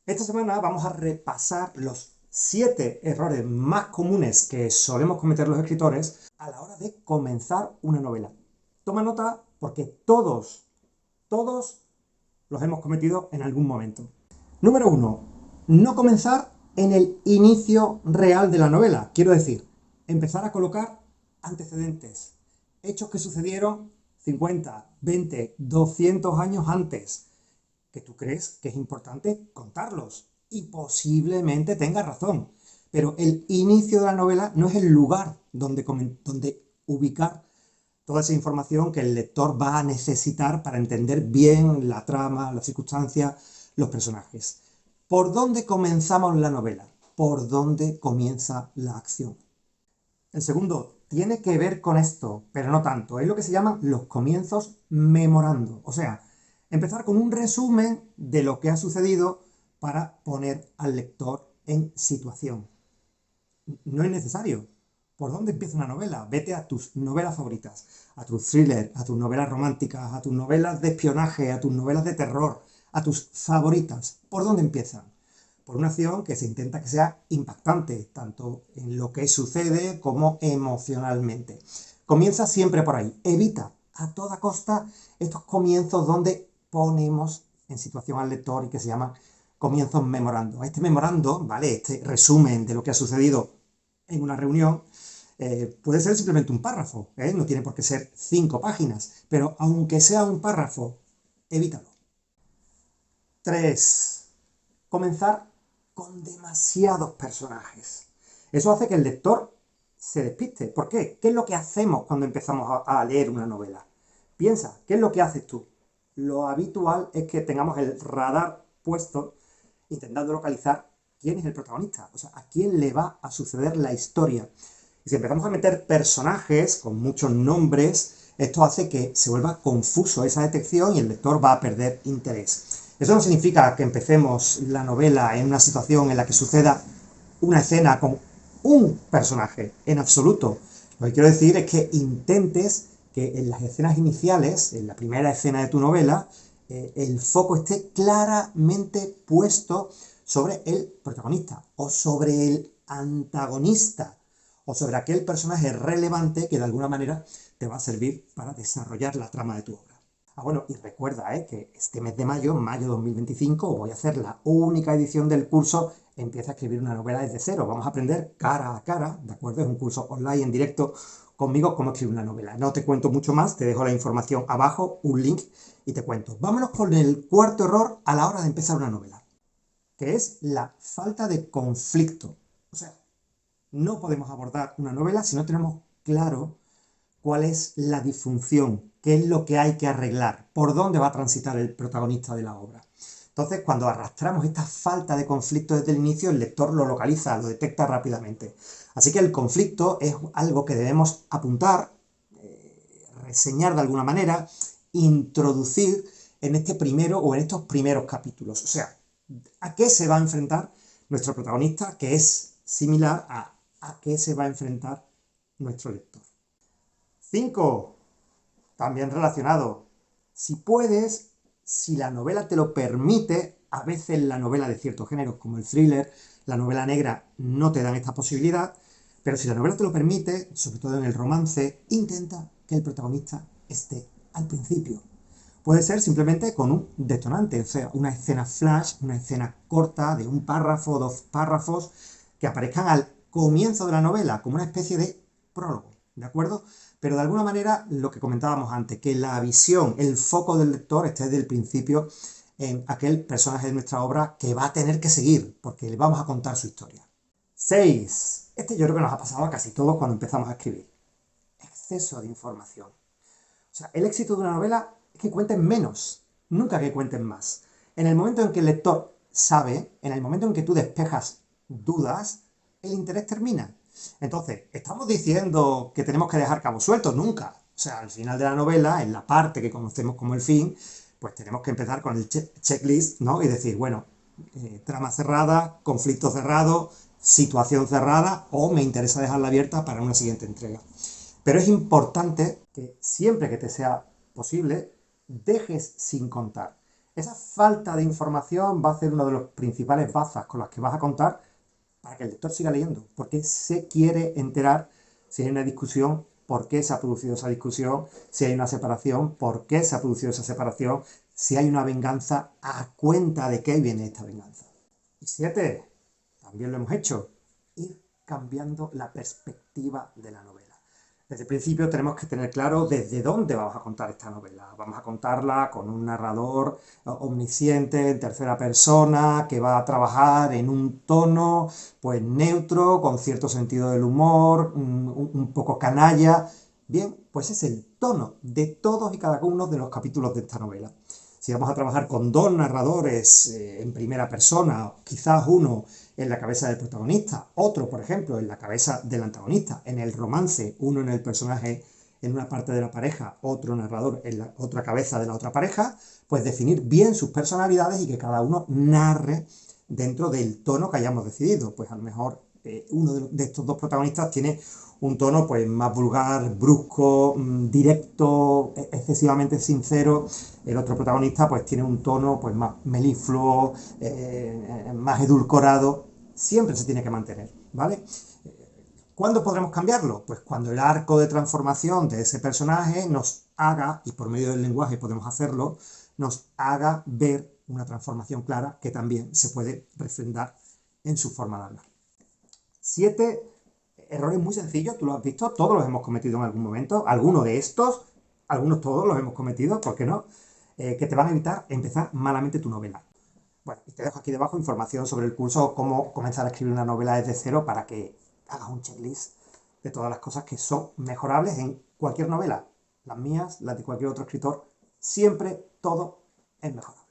Esta semana vamos a repasar los 7 errores más comunes que solemos cometer los escritores a la hora de comenzar una novela. Toma nota porque todos los hemos cometido en algún momento. Número 1. No comenzar en el inicio real de la novela. Quiero decir, empezar a colocar antecedentes, hechos que sucedieron 50, 20, 200 años antes, que tú crees que es importante contarlos. Y posiblemente tengas razón. Pero el inicio de la novela no es el lugar donde ubicar toda esa información que el lector va a necesitar para entender bien la trama, las circunstancias, los personajes. ¿Por dónde comenzamos la novela? ¿Por dónde comienza la acción? El segundo tiene que ver con esto, pero no tanto. Es lo que se llaman los comienzos memorando. O sea, empezar con un resumen de lo que ha sucedido para poner al lector en situación. No es necesario. ¿Por dónde empieza una novela? Vete a tus novelas favoritas, a tus thrillers, a tus novelas románticas, a tus novelas de espionaje, a tus novelas de terror, a tus favoritas. ¿Por dónde empiezan? Por una acción que se intenta que sea impactante, tanto en lo que sucede como emocionalmente. Comienza siempre por ahí. Evita a toda costa estos comienzos donde ponemos en situación al lector y que se llaman comienzos memorando. Este memorando, ¿vale? Este resumen de lo que ha sucedido en una reunión, puede ser simplemente un párrafo, ¿eh? No tiene por qué ser 5 páginas, pero aunque sea un párrafo, evítalo. 3. Comenzar con demasiados personajes. Eso hace que el lector se despiste. ¿Por qué? ¿Qué es lo que hacemos cuando empezamos a leer una novela? Piensa, ¿qué es lo que haces tú? Lo habitual es que tengamos el radar puesto intentando localizar quién es el protagonista, o sea, a quién le va a suceder la historia. Y si empezamos a meter personajes con muchos nombres, esto hace que se vuelva confuso esa detección y el lector va a perder interés. Eso no significa que empecemos la novela en una situación en la que suceda una escena con un personaje, en absoluto. Lo que quiero decir es que intentes que en las escenas iniciales, en la primera escena de tu novela, el foco esté claramente puesto sobre el protagonista o sobre el antagonista o sobre aquel personaje relevante que de alguna manera te va a servir para desarrollar la trama de tu obra. Bueno, y recuerda que este mes de mayo 2025, voy a hacer la única edición del curso Empieza a escribir una novela desde cero. Vamos a aprender cara a cara, ¿de acuerdo? Es un curso online en directo conmigo cómo escribir una novela. No te cuento mucho más, te dejo la información abajo, un link, y te cuento. Vámonos con el cuarto error a la hora de empezar una novela, que es la falta de conflicto. O sea, no podemos abordar una novela si no tenemos claro cuál es la disfunción, qué es lo que hay que arreglar, por dónde va a transitar el protagonista de la obra. Entonces, cuando arrastramos esta falta de conflicto desde el inicio, el lector lo localiza, lo detecta rápidamente. Así que el conflicto es algo que debemos apuntar, reseñar de alguna manera, introducir en este primero o en estos primeros capítulos. O sea, ¿a qué se va a enfrentar nuestro protagonista? Que es similar a qué se va a enfrentar nuestro lector. 5. También relacionado. Si puedes, si la novela te lo permite, a veces la novela de ciertos géneros como el thriller, la novela negra, no te dan esta posibilidad, pero si la novela te lo permite, sobre todo en el romance, intenta que el protagonista esté al principio. Puede ser simplemente con un detonante, o sea, una escena flash, una escena corta de un párrafo, 2 párrafos, que aparezcan al comienzo de la novela, como una especie de prólogo, ¿de acuerdo? Pero de alguna manera, lo que comentábamos antes, que la visión, el foco del lector esté desde el principio en aquel personaje de nuestra obra que va a tener que seguir, porque le vamos a contar su historia. 6. Este yo creo que nos ha pasado a casi todos cuando empezamos a escribir. Exceso de información. O sea, el éxito de una novela es que cuenten menos, nunca que cuenten más. En el momento en que el lector sabe, en el momento en que tú despejas dudas, el interés termina. Entonces, ¿estamos diciendo que tenemos que dejar cabos sueltos? Nunca. O sea, al final de la novela, en la parte que conocemos como el fin, pues tenemos que empezar con el checklist, ¿no? Y decir, bueno, trama cerrada, conflicto cerrado, situación cerrada, o me interesa dejarla abierta para una siguiente entrega. Pero es importante que siempre que te sea posible, dejes sin contar. Esa falta de información va a ser una de las principales bazas con las que vas a contar para que el lector siga leyendo, porque se quiere enterar si hay una discusión, por qué se ha producido esa discusión, si hay una separación, por qué se ha producido esa separación, si hay una venganza, a cuenta de qué viene esta venganza. Y 7, también lo hemos hecho, ir cambiando la perspectiva de la novela. Desde el principio tenemos que tener claro desde dónde vamos a contar esta novela. Vamos a contarla con un narrador omnisciente, en tercera persona, que va a trabajar en un tono pues neutro, con cierto sentido del humor, un poco canalla. Bien, pues es el tono de todos y cada uno de los capítulos de esta novela. Si vamos a trabajar con dos narradores en primera persona, quizás uno en la cabeza del protagonista, otro, por ejemplo, en la cabeza del antagonista, en el romance, uno en el personaje en una parte de la pareja, otro narrador en la otra cabeza de la otra pareja, pues definir bien sus personalidades y que cada uno narre dentro del tono que hayamos decidido. Pues a lo mejor uno de estos dos protagonistas tiene un tono pues más vulgar, brusco, directo, excesivamente sincero. El otro protagonista pues tiene un tono pues más melifluo, más edulcorado. Siempre se tiene que mantener, ¿vale? ¿Cuándo podremos cambiarlo? Pues cuando el arco de transformación de ese personaje nos haga, y por medio del lenguaje podemos hacerlo, nos haga ver una transformación clara que también se puede refrendar en su forma de hablar. 7 errores muy sencillos, tú lo has visto, todos los hemos cometido en algún momento, algunos de estos, algunos todos los hemos cometido, ¿por qué no? Que te van a evitar empezar malamente tu novela. Bueno, y te dejo aquí debajo información sobre el curso Cómo comenzar a escribir una novela desde cero para que hagas un checklist de todas las cosas que son mejorables en cualquier novela. Las mías, las de cualquier otro escritor, siempre todo es mejorable.